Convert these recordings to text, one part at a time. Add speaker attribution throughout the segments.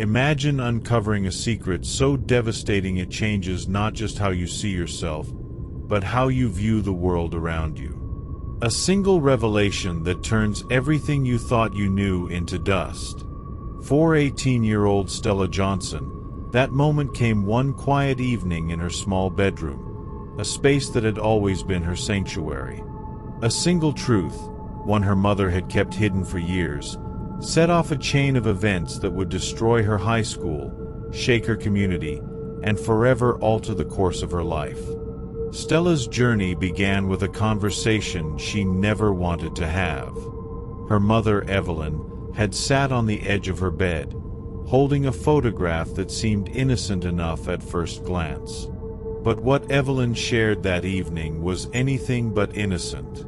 Speaker 1: Imagine uncovering a secret so devastating it changes not just how you see yourself, but how you view the world around you. A single revelation that turns everything you thought you knew into dust. For 18-year-old Stella Johnson, that moment came one quiet evening in her small bedroom, a space that had always been her sanctuary. A single truth, one her mother had kept hidden for years, set off a chain of events that would destroy her high school, shake her community, and forever alter the course of her life. Stella's journey began with a conversation she never wanted to have. Her mother, Evelyn, had sat on the edge of her bed, holding a photograph that seemed innocent enough at first glance. But what Evelyn shared that evening was anything but innocent.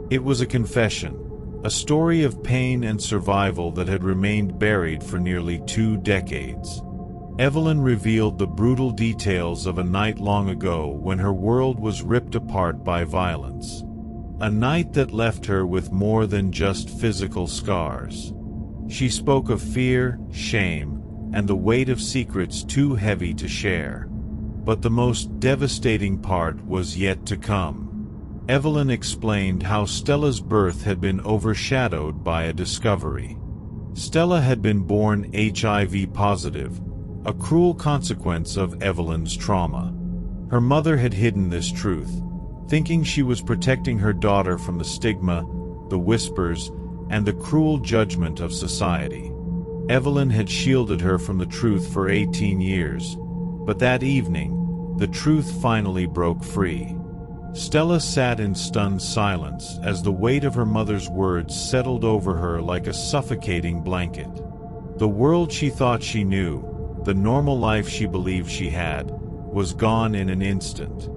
Speaker 1: It was a confession. A story of pain and survival that had remained buried for nearly 2 decades. Evelyn revealed the brutal details of a night long ago when her world was ripped apart by violence. A night that left her with more than just physical scars. She spoke of fear, shame, and the weight of secrets too heavy to share. But the most devastating part was yet to come. Evelyn explained how Stella's birth had been overshadowed by a discovery. Stella had been born HIV-positive, a cruel consequence of Evelyn's trauma. Her mother had hidden this truth, thinking she was protecting her daughter from the stigma, the whispers, and the cruel judgment of society. Evelyn had shielded her from the truth for 18 years, but that evening, the truth finally broke free. Stella sat in stunned silence as the weight of her mother's words settled over her like a suffocating blanket. The world she thought she knew, the normal life she believed she had, was gone in an instant.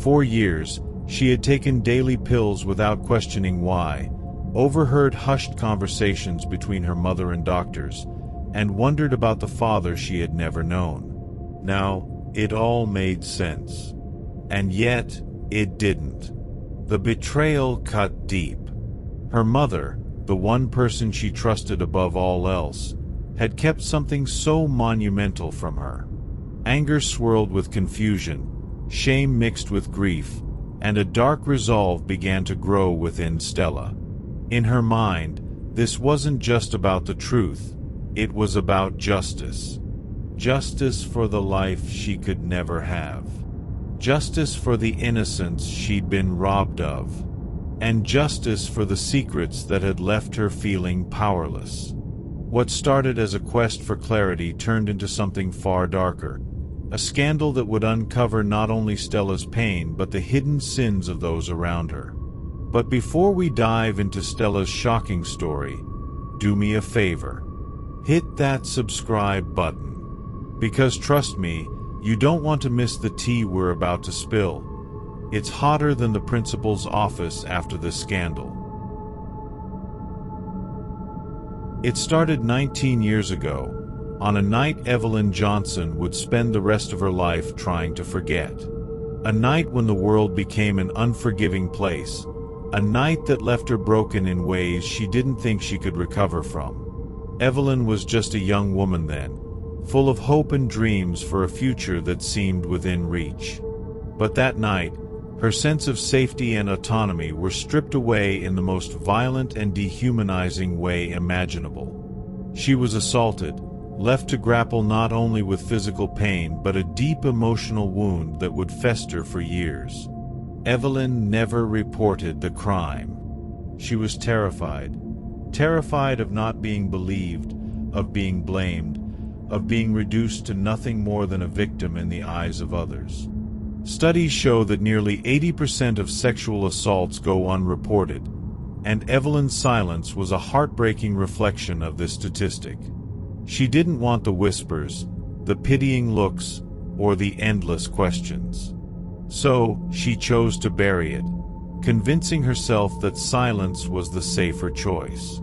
Speaker 1: For years, she had taken daily pills without questioning why, overheard hushed conversations between her mother and doctors, and wondered about the father she had never known. Now, it all made sense. And yet, it didn't. The betrayal cut deep. Her mother, the one person she trusted above all else, had kept something so monumental from her. Anger swirled with confusion, shame mixed with grief, and a dark resolve began to grow within Stella. In her mind, this wasn't just about the truth, it was about justice. Justice for the life she could never have. Justice for the innocence she'd been robbed of. And justice for the secrets that had left her feeling powerless. What started as a quest for clarity turned into something far darker. A scandal that would uncover not only Stella's pain but the hidden sins of those around her. But before we dive into Stella's shocking story, do me a favor. Hit that subscribe button. Because trust me, you don't want to miss the tea we're about to spill. It's hotter than the principal's office after this scandal. It started 19 years ago, on a night Evelyn Johnson would spend the rest of her life trying to forget. A night when the world became an unforgiving place. A night that left her broken in ways she didn't think she could recover from. Evelyn was just a young woman then, full of hope and dreams for a future that seemed within reach. But that night, her sense of safety and autonomy were stripped away in the most violent and dehumanizing way imaginable. She was assaulted, left to grapple not only with physical pain but a deep emotional wound that would fester for years. Evelyn never reported the crime. She was terrified. Terrified of not being believed, of being blamed, of being reduced to nothing more than a victim in the eyes of others. Studies show that nearly 80% of sexual assaults go unreported, and Evelyn's silence was a heartbreaking reflection of this statistic. She didn't want the whispers, the pitying looks, or the endless questions. So, she chose to bury it, convincing herself that silence was the safer choice.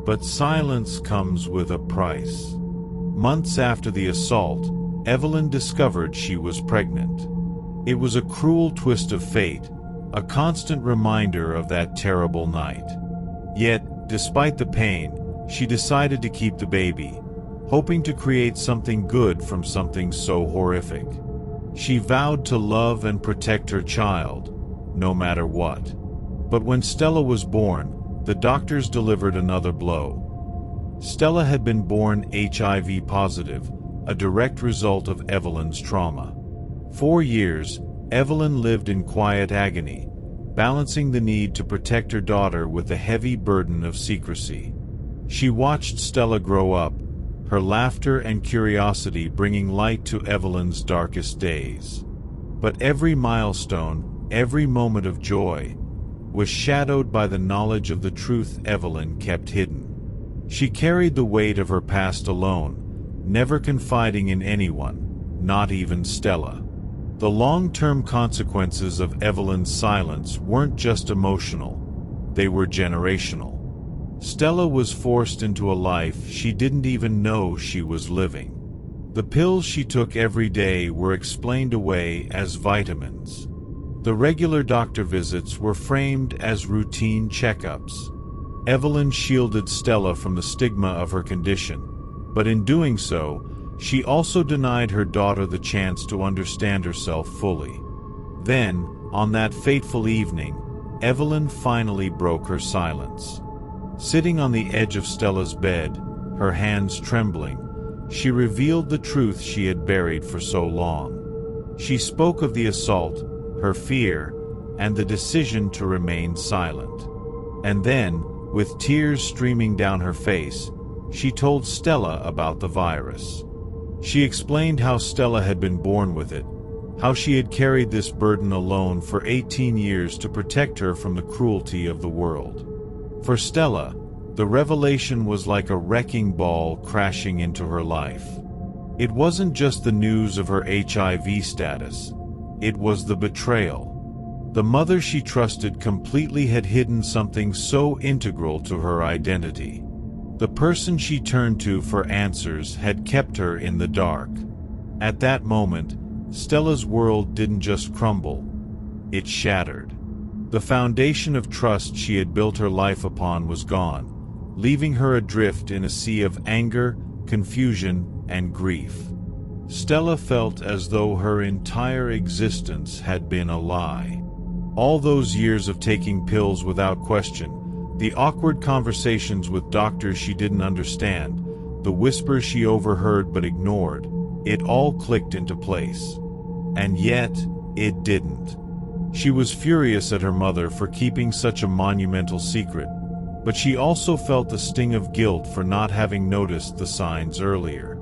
Speaker 1: But silence comes with a price. Months after the assault, Evelyn discovered she was pregnant. It was a cruel twist of fate, a constant reminder of that terrible night. Yet, despite the pain, she decided to keep the baby. hoping to create something good from something so horrific. She vowed to love and protect her child, no matter what. But when Stella was born, the doctors delivered another blow. Stella had been born HIV-positive, a direct result of Evelyn's trauma. 4 years, Evelyn lived in quiet agony, balancing the need to protect her daughter with the heavy burden of secrecy. She watched Stella grow up, her laughter and curiosity bringing light to Evelyn's darkest days. But every milestone, every moment of joy, was shadowed by the knowledge of the truth Evelyn kept hidden. She carried the weight of her past alone, never confiding in anyone, not even Stella. The long-term consequences of Evelyn's silence weren't just emotional, they were generational. Stella was forced into a life she didn't even know she was living. The pills she took every day were explained away as vitamins. The regular doctor visits were framed as routine checkups. Evelyn shielded Stella from the stigma of her condition, but in doing so, she also denied her daughter the chance to understand herself fully. Then, on that fateful evening, Evelyn finally broke her silence. Sitting on the edge of Stella's bed, her hands trembling, she revealed the truth she had buried for so long. She spoke of the assault, her fear, and the decision to remain silent. And then, with tears streaming down her face, she told Stella about the virus. She explained how Stella had been born with it, how she had carried this burden alone for 18 years to protect her from the cruelty of the world. For Stella, the revelation was like a wrecking ball crashing into her life. It wasn't just the news of her HIV status, it was the betrayal. The mother she trusted completely had hidden something so integral to her identity. The person she turned to for answers had kept her in the dark. At that moment, Stella's world didn't just crumble, it shattered. The foundation of trust she had built her life upon was gone, leaving her adrift in a sea of anger, confusion, and grief. Stella felt as though her entire existence had been a lie. All those years of taking pills without question, the awkward conversations with doctors she didn't understand, the whispers she overheard but ignored, it all clicked into place. And yet, it didn't. She was furious at her mother for keeping such a monumental secret, but she also felt the sting of guilt for not having noticed the signs earlier.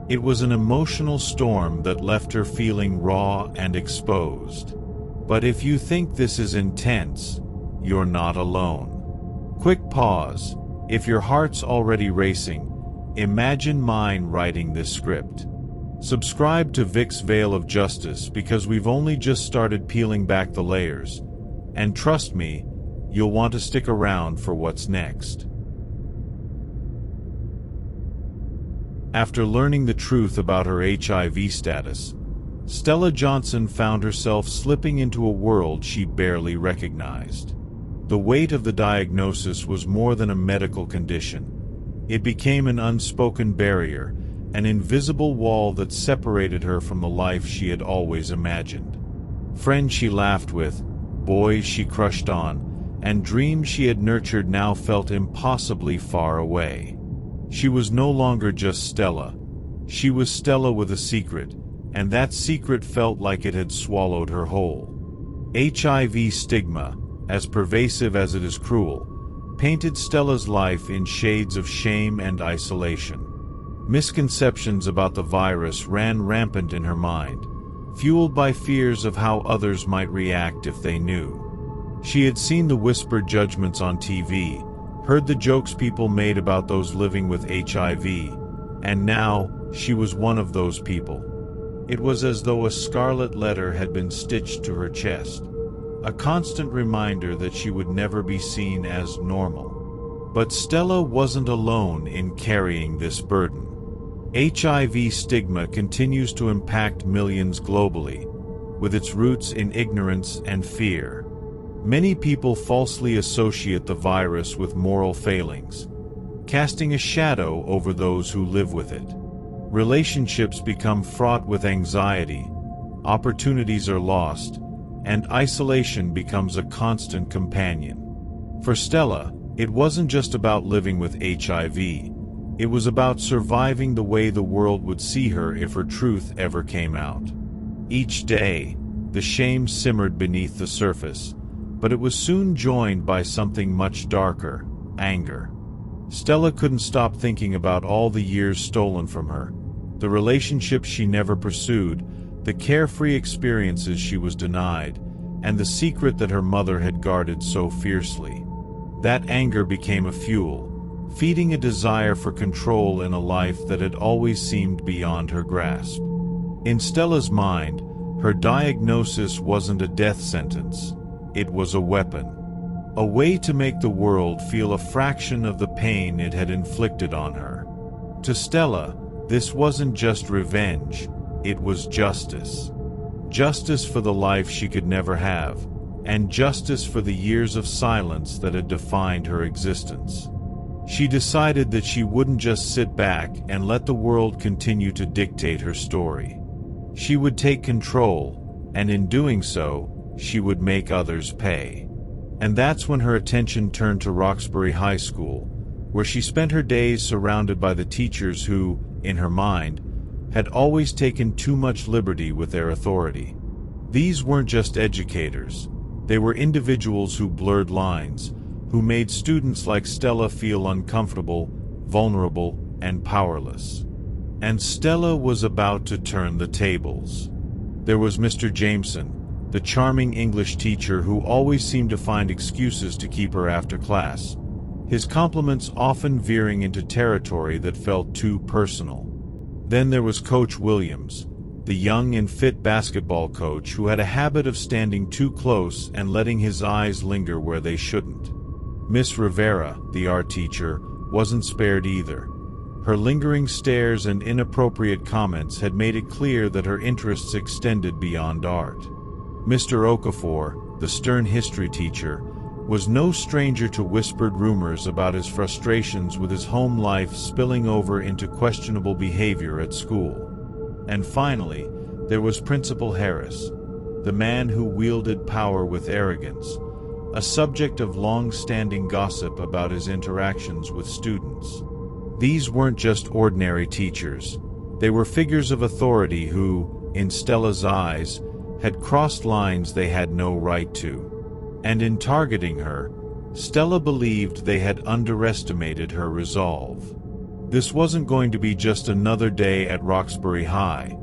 Speaker 1: It was an emotional storm that left her feeling raw and exposed. But if you think this is intense, you're not alone. Quick pause. If your heart's already racing, imagine mine writing this script. Subscribe to Vic's Veil of Justice because we've only just started peeling back the layers. And trust me, you'll want to stick around for what's next. After learning the truth about her HIV status, Stella Johnson found herself slipping into a world she barely recognized. The weight of the diagnosis was more than a medical condition. It became an unspoken barrier, an invisible wall that separated her from the life she had always imagined. Friends she laughed with, boys she crushed on, and dreams she had nurtured now felt impossibly far away. She was no longer just Stella. She was Stella with a secret, and that secret felt like it had swallowed her whole. HIV stigma, as pervasive as it is cruel, painted Stella's life in shades of shame and isolation. Misconceptions about the virus ran rampant in her mind, fueled by fears of how others might react if they knew. She had seen the whispered judgments on TV, heard the jokes people made about those living with HIV, and now she was one of those people. It was as though a scarlet letter had been stitched to her chest, a constant reminder that she would never be seen as normal. But Stella wasn't alone in carrying this burden. HIV stigma continues to impact millions globally, with its roots in ignorance and fear. Many people falsely associate the virus with moral failings, casting a shadow over those who live with it. Relationships become fraught with anxiety, opportunities are lost, and isolation becomes a constant companion. For Stella, it wasn't just about living with HIV. It was about surviving the way the world would see her if her truth ever came out. Each day, the shame simmered beneath the surface, but it was soon joined by something much darker: anger. Stella couldn't stop thinking about all the years stolen from her, the relationships she never pursued, the carefree experiences she was denied, and the secret that her mother had guarded so fiercely. That anger became a fuel, feeding a desire for control in a life that had always seemed beyond her grasp. In Stella's mind, her diagnosis wasn't a death sentence, it was a weapon. A way to make the world feel a fraction of the pain it had inflicted on her. To Stella, this wasn't just revenge, it was justice. Justice for the life she could never have, and justice for the years of silence that had defined her existence. She decided that she wouldn't just sit back and let the world continue to dictate her story. She would take control, and in doing so, she would make others pay. And that's when her attention turned to Roxbury High School, where she spent her days surrounded by the teachers who, in her mind, had always taken too much liberty with their authority. These weren't just educators. They were individuals who blurred lines, who made students like Stella feel uncomfortable, vulnerable, and powerless. And Stella was about to turn the tables. There was Mr. Jameson, the charming English teacher who always seemed to find excuses to keep her after class, his compliments often veering into territory that felt too personal. Then there was Coach Williams, the young and fit basketball coach who had a habit of standing too close and letting his eyes linger where they shouldn't. Miss Rivera, the art teacher, wasn't spared either. Her lingering stares and inappropriate comments had made it clear that her interests extended beyond art. Mr. Okafor, the stern history teacher, was no stranger to whispered rumors about his frustrations with his home life spilling over into questionable behavior at school. And finally, there was Principal Harris, the man who wielded power with arrogance, a subject of long-standing gossip about his interactions with students. These weren't just ordinary teachers. They were figures of authority who, in Stella's eyes, had crossed lines they had no right to. And in targeting her, Stella believed they had underestimated her resolve. This wasn't going to be just another day at Roxbury High.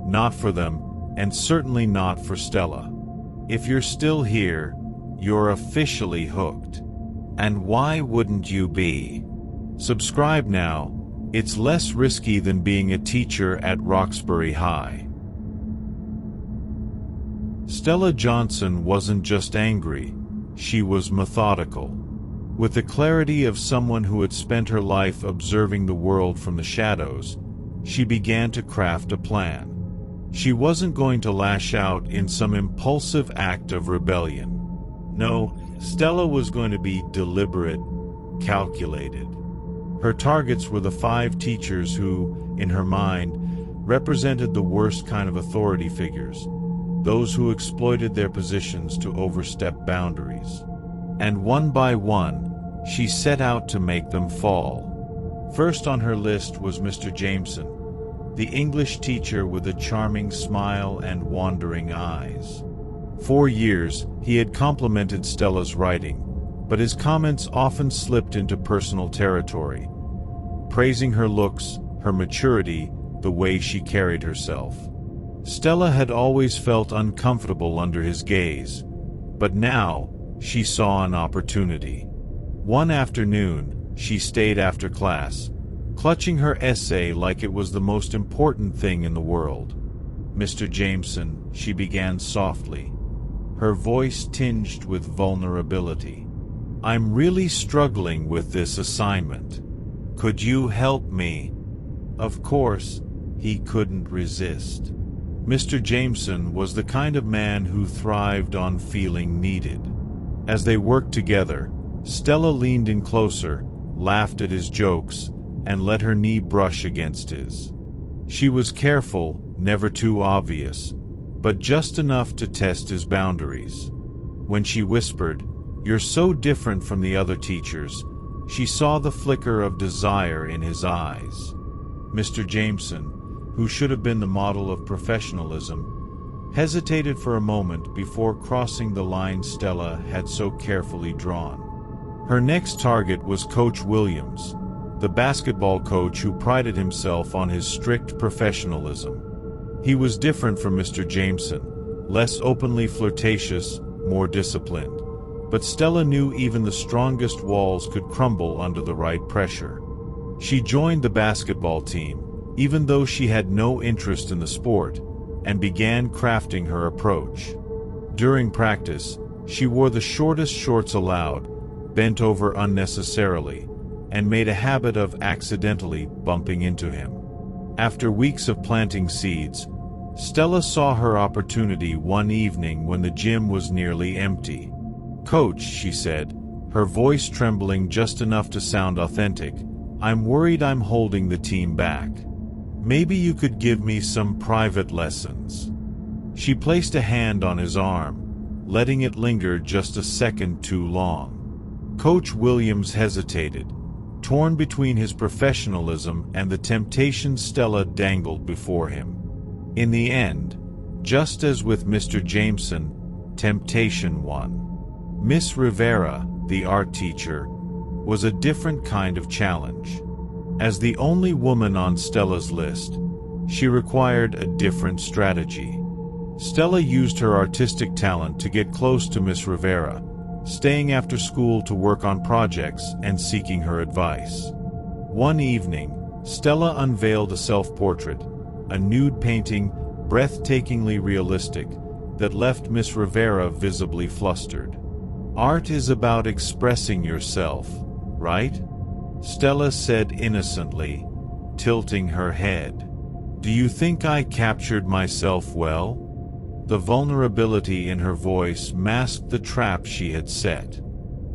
Speaker 1: Not for them, and certainly not for Stella. If you're still here, you're officially hooked. And why wouldn't you be? Subscribe now. It's less risky than being a teacher at Roxbury High. Stella Johnson wasn't just angry, she was methodical. With the clarity of someone who had spent her life observing the world from the shadows, she began to craft a plan. She wasn't going to lash out in some impulsive act of rebellion. No, Stella was going to be deliberate, calculated. Her targets were the 5 teachers who, in her mind, represented the worst kind of authority figures, those who exploited their positions to overstep boundaries. And one by one, she set out to make them fall. First on her list was Mr. Jameson, the English teacher with a charming smile and wandering eyes. For years, he had complimented Stella's writing, but his comments often slipped into personal territory, praising her looks, her maturity, the way she carried herself. Stella had always felt uncomfortable under his gaze, but now she saw an opportunity. One afternoon, she stayed after class, clutching her essay like it was the most important thing in the world. "Mr. Jameson," she began softly, her voice tinged with vulnerability. "I'm really struggling with this assignment. Could you help me?" Of course, he couldn't resist. Mr. Jameson was the kind of man who thrived on feeling needed. As they worked together, Stella leaned in closer, laughed at his jokes, and let her knee brush against his. She was careful, never too obvious, but just enough to test his boundaries. When she whispered, "You're so different from the other teachers," she saw the flicker of desire in his eyes. Mr. Jameson, who should have been the model of professionalism, hesitated for a moment before crossing the line Stella had so carefully drawn. Her next target was Coach Williams, the basketball coach who prided himself on his strict professionalism. He was different from Mr. Jameson, less openly flirtatious, more disciplined. But Stella knew even the strongest walls could crumble under the right pressure. She joined the basketball team, even though she had no interest in the sport, and began crafting her approach. During practice, she wore the shortest shorts allowed, bent over unnecessarily, and made a habit of accidentally bumping into him. After weeks of planting seeds, Stella saw her opportunity one evening when the gym was nearly empty. "Coach," she said, her voice trembling just enough to sound authentic, "I'm worried I'm holding the team back. Maybe you could give me some private lessons." She placed a hand on his arm, letting it linger just a second too long. Coach Williams hesitated, torn between his professionalism and the temptation Stella dangled before him. In the end, just as with Mr. Jameson, temptation won. Miss Rivera, the art teacher, was a different kind of challenge. As the only woman on Stella's list, she required a different strategy. Stella used her artistic talent to get close to Miss Rivera, staying after school to work on projects and seeking her advice. One evening, Stella unveiled a self-portrait, a nude painting, breathtakingly realistic, that left Miss Rivera visibly flustered. "Art is about expressing yourself, right?" Stella said innocently, tilting her head. "Do you think I captured myself well?" The vulnerability in her voice masked the trap she had set.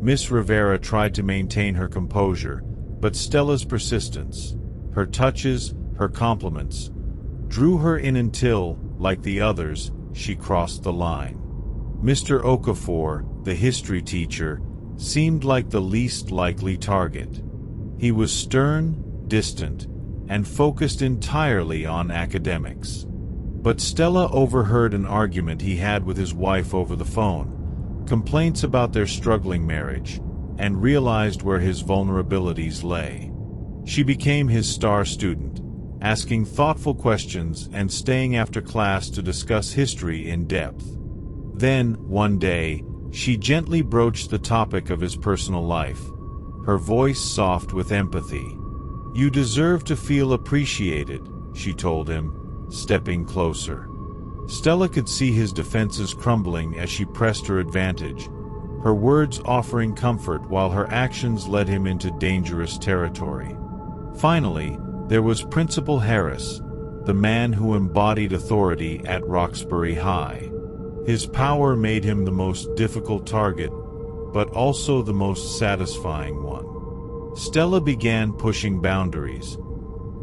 Speaker 1: Miss Rivera tried to maintain her composure, but Stella's persistence, her touches, her compliments, drew her in until, like the others, she crossed the line. Mr. Okafor, the history teacher, seemed like the least likely target. He was stern, distant, and focused entirely on academics. But Stella overheard an argument he had with his wife over the phone, complaints about their struggling marriage, and realized where his vulnerabilities lay. She became his star student, asking thoughtful questions and staying after class to discuss history in depth. Then, one day, she gently broached the topic of his personal life, her voice soft with empathy. "You deserve to feel appreciated," she told him, stepping closer. Stella could see his defenses crumbling as she pressed her advantage, her words offering comfort while her actions led him into dangerous territory. Finally, there was Principal Harris, the man who embodied authority at Roxbury High. His power made him the most difficult target, but also the most satisfying one. Stella began pushing boundaries,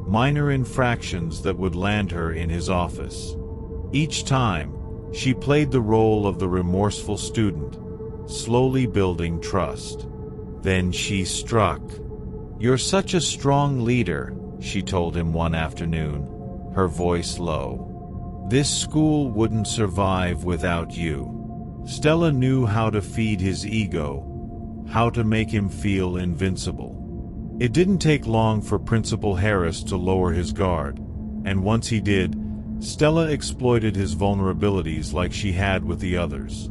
Speaker 1: minor infractions that would land her in his office. Each time, she played the role of the remorseful student, slowly building trust. Then she struck. "You're such a strong leader," she told him one afternoon, her voice low. "This school wouldn't survive without you." Stella knew how to feed his ego, how to make him feel invincible. It didn't take long for Principal Harris to lower his guard, and once he did, Stella exploited his vulnerabilities like she had with the others.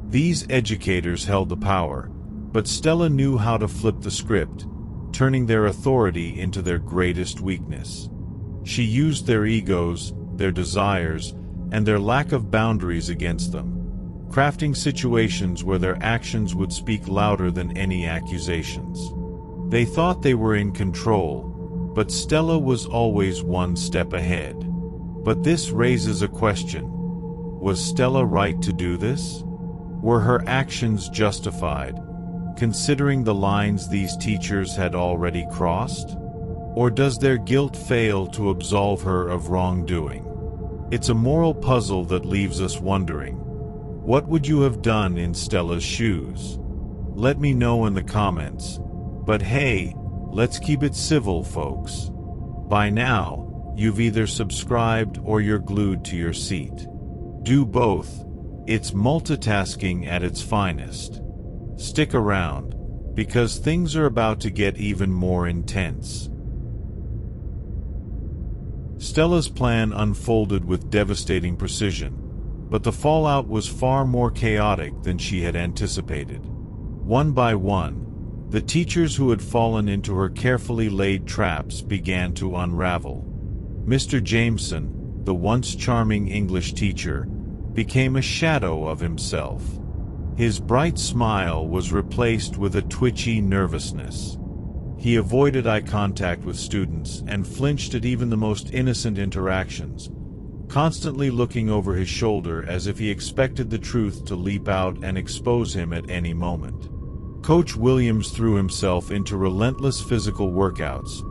Speaker 1: These educators held the power, but Stella knew how to flip the script, turning their authority into their greatest weakness. She used their egos, their desires, and their lack of boundaries against them, crafting situations where their actions would speak louder than any accusations. They thought they were in control, but Stella was always one step ahead. But this raises a question. Was Stella right to do this? Were her actions justified, considering the lines these teachers had already crossed? Or does their guilt fail to absolve her of wrongdoing? It's a moral puzzle that leaves us wondering, what would you have done in Stella's shoes? Let me know in the comments. But hey, let's keep it civil, folks. By now, you've either subscribed or you're glued to your seat. Do both. It's multitasking at its finest. Stick around, because things are about to get even more intense. Stella's plan unfolded with devastating precision, but the fallout was far more chaotic than she had anticipated. One by one, the teachers who had fallen into her carefully laid traps began to unravel. Mr. Jameson, the once charming English teacher, became a shadow of himself. His bright smile was replaced with a twitchy nervousness. He avoided eye contact with students and flinched at even the most innocent interactions, constantly looking over his shoulder as if he expected the truth to leap out and expose him at any moment. Coach Williams threw himself into relentless physical workouts,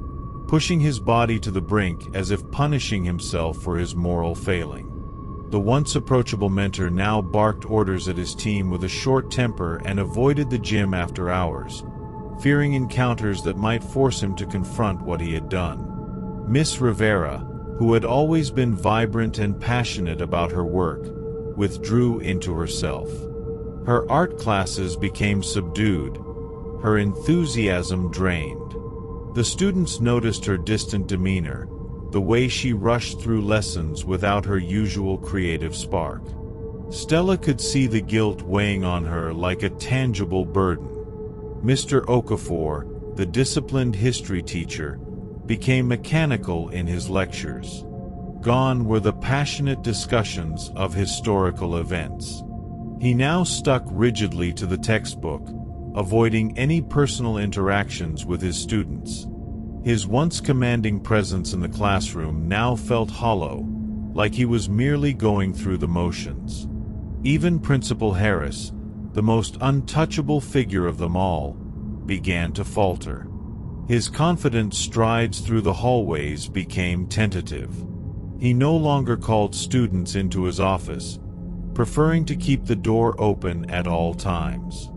Speaker 1: pushing his body to the brink as if punishing himself for his moral failing. The once approachable mentor now barked orders at his team with a short temper and avoided the gym after hours, fearing encounters that might force him to confront what he had done. Miss Rivera, who had always been vibrant and passionate about her work, withdrew into herself. Her art classes became subdued, her enthusiasm drained. The students noticed her distant demeanor, the way she rushed through lessons without her usual creative spark. Stella could see the guilt weighing on her like a tangible burden. Mr. Okafor, the disciplined history teacher, became mechanical in his lectures. Gone were the passionate discussions of historical events. He now stuck rigidly to the textbook, avoiding any personal interactions with his students. His once commanding presence in the classroom now felt hollow, like he was merely going through the motions. Even Principal Harris, the most untouchable figure of them all, began to falter. His confident strides through the hallways became tentative. He no longer called students into his office, preferring to keep the door open at all times.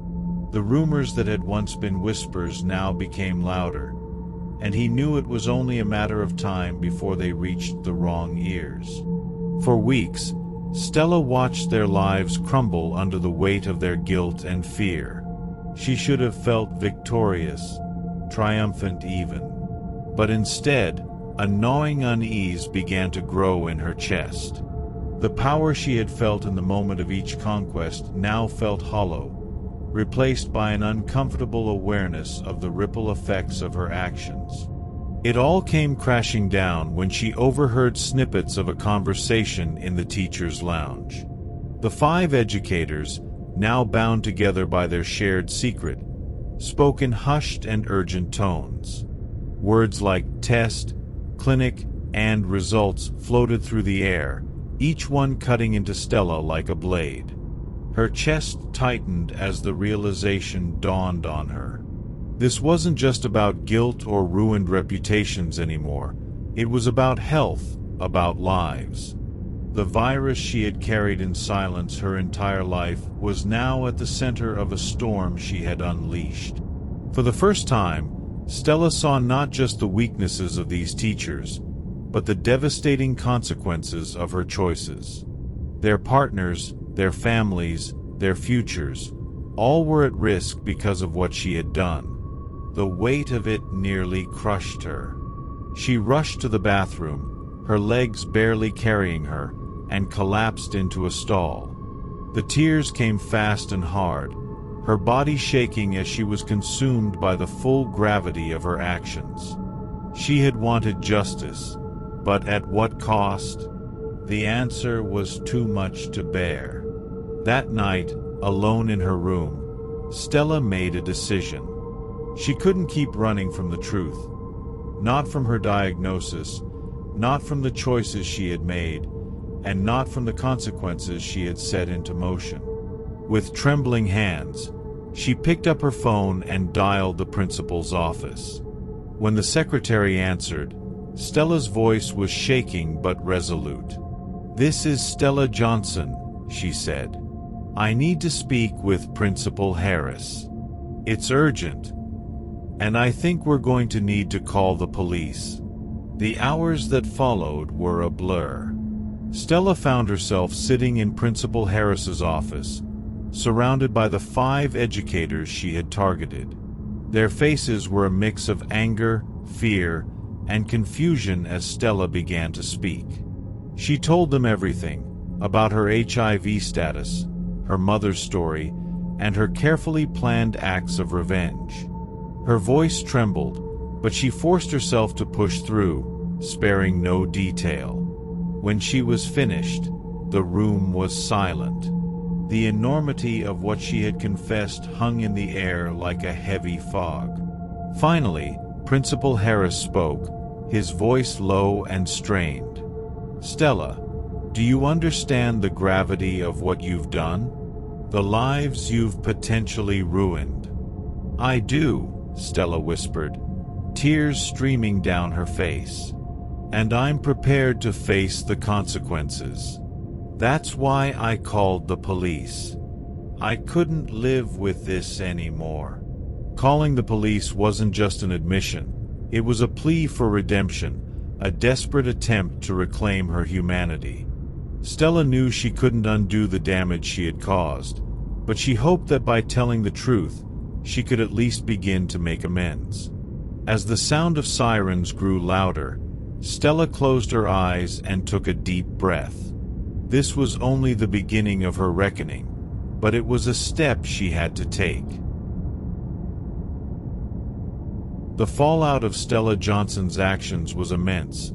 Speaker 1: The rumors that had once been whispers now became louder, and he knew it was only a matter of time before they reached the wrong ears. For weeks, Stella watched their lives crumble under the weight of their guilt and fear. She should have felt victorious, triumphant even. But instead, a gnawing unease began to grow in her chest. The power she had felt in the moment of each conquest now felt hollow, replaced by an uncomfortable awareness of the ripple effects of her actions. It all came crashing down when she overheard snippets of a conversation in the teacher's lounge. The 5 educators, now bound together by their shared secret, spoke in hushed and urgent tones. Words like test, clinic, and results floated through the air, each one cutting into Stella like a blade. Her chest tightened as the realization dawned on her. This wasn't just about guilt or ruined reputations anymore. It was about health, about lives. The virus she had carried in silence her entire life was now at the center of a storm she had unleashed. For the first time, Stella saw not just the weaknesses of these teachers, but the devastating consequences of her choices. Their partners, their families, their futures, all were at risk because of what she had done. The weight of it nearly crushed her. She rushed to the bathroom, her legs barely carrying her, and collapsed into a stall. The tears came fast and hard, her body shaking as she was consumed by the full gravity of her actions. She had wanted justice, but at what cost? The answer was too much to bear. That night, alone in her room, Stella made a decision. She couldn't keep running from the truth. Not from her diagnosis, not from the choices she had made, and not from the consequences she had set into motion. With trembling hands, She picked up her phone and dialed the principal's office. When the secretary answered, Stella's voice was shaking but resolute. "This is Stella Johnson," she said. "I need to speak with Principal Harris. It's urgent, and I think we're going to need to call the police." The hours that followed were a blur. Stella found herself sitting in Principal Harris's office, surrounded by the 5 educators she had targeted. Their faces were a mix of anger, fear, and confusion as Stella began to speak. She told them everything about her HIV status, her mother's story, and her carefully planned acts of revenge. Her voice trembled, but she forced herself to push through, sparing no detail. When she was finished, the room was silent. The enormity of what she had confessed hung in the air like a heavy fog. Finally, Principal Harris spoke, his voice low and strained. "Stella, do you understand the gravity of what you've done? The lives you've potentially ruined?" "I do," Stella whispered, tears streaming down her face. "And I'm prepared to face the consequences. That's why I called the police. I couldn't live with this anymore." Calling the police wasn't just an admission. It was a plea for redemption, a desperate attempt to reclaim her humanity. Stella knew she couldn't undo the damage she had caused, but she hoped that by telling the truth, she could at least begin to make amends. As the sound of sirens grew louder, Stella closed her eyes and took a deep breath. This was only the beginning of her reckoning, but it was a step she had to take. The fallout of Stella Johnson's actions was immense,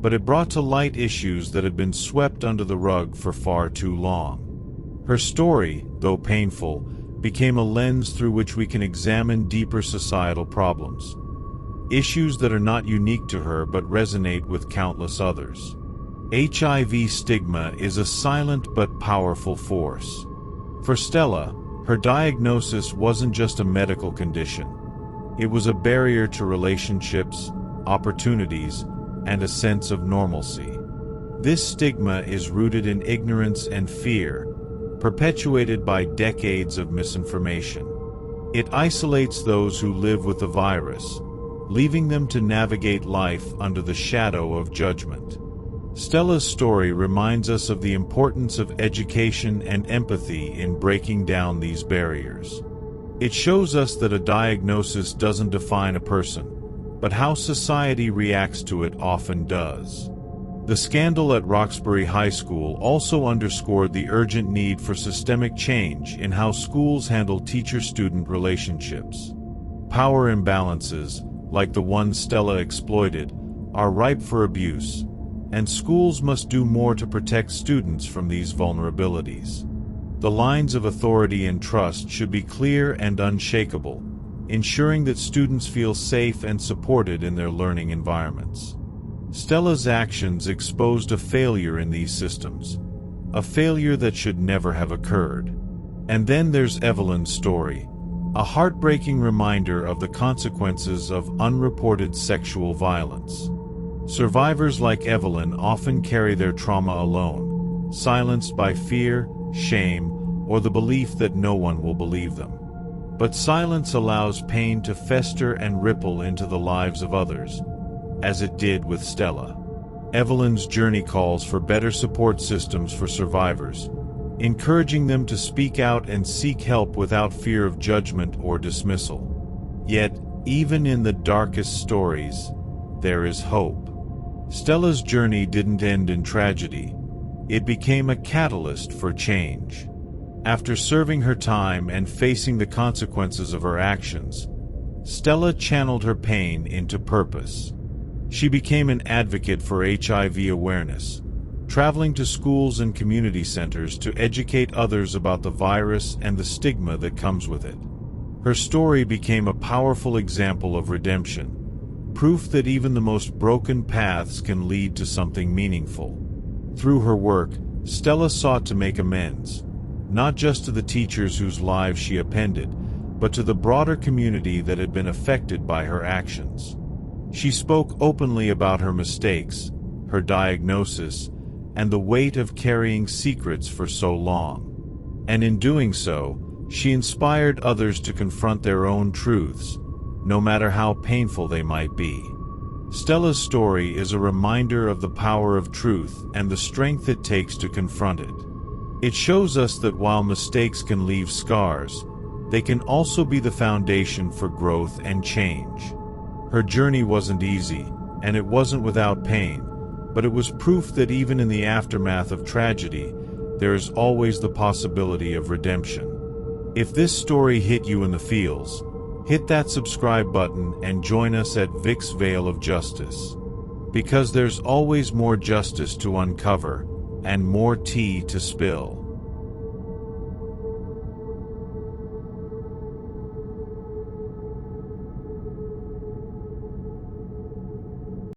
Speaker 1: but it brought to light issues that had been swept under the rug for far too long. Her story, though painful, became a lens through which we can examine deeper societal problems. Issues that are not unique to her but resonate with countless others. HIV stigma is a silent but powerful force. For Stella, her diagnosis wasn't just a medical condition. It was a barrier to relationships, opportunities, and a sense of normalcy. This stigma is rooted in ignorance and fear, perpetuated by decades of misinformation. It isolates those who live with the virus, leaving them to navigate life under the shadow of judgment. Stella's story reminds us of the importance of education and empathy in breaking down these barriers. It shows us that a diagnosis doesn't define a person, but how society reacts to it often does. The scandal at Roxbury High School also underscored the urgent need for systemic change in how schools handle teacher-student relationships. Power imbalances, like the one Stella exploited, are ripe for abuse, and schools must do more to protect students from these vulnerabilities. The lines of authority and trust should be clear and unshakable, ensuring that students feel safe and supported in their learning environments. Stella's actions exposed a failure in these systems, a failure that should never have occurred. And then there's Evelyn's story, a heartbreaking reminder of the consequences of unreported sexual violence. Survivors like Evelyn often carry their trauma alone, silenced by fear, shame, or the belief that no one will believe them. But silence allows pain to fester and ripple into the lives of others, as it did with Stella. Evelyn's journey calls for better support systems for survivors, encouraging them to speak out and seek help without fear of judgment or dismissal. Yet, even in the darkest stories, there is hope. Stella's journey didn't end in tragedy. It became a catalyst for change. After serving her time and facing the consequences of her actions, Stella channeled her pain into purpose. She became an advocate for HIV awareness, traveling to schools and community centers to educate others about the virus and the stigma that comes with it. Her story became a powerful example of redemption, proof that even the most broken paths can lead to something meaningful. Through her work, Stella sought to make amends, not just to the teachers whose lives she upended, but to the broader community that had been affected by her actions. She spoke openly about her mistakes, her diagnosis, and the weight of carrying secrets for so long. And in doing so, she inspired others to confront their own truths, no matter how painful they might be. Stella's story is a reminder of the power of truth and the strength it takes to confront it. It shows us that while mistakes can leave scars, they can also be the foundation for growth and change. Her journey wasn't easy, and it wasn't without pain, but it was proof that even in the aftermath of tragedy, there is always the possibility of redemption. If this story hit you in the feels, hit that subscribe button and join us at Vic's Veil of Justice. Because there's always more justice to uncover, and more tea to spill.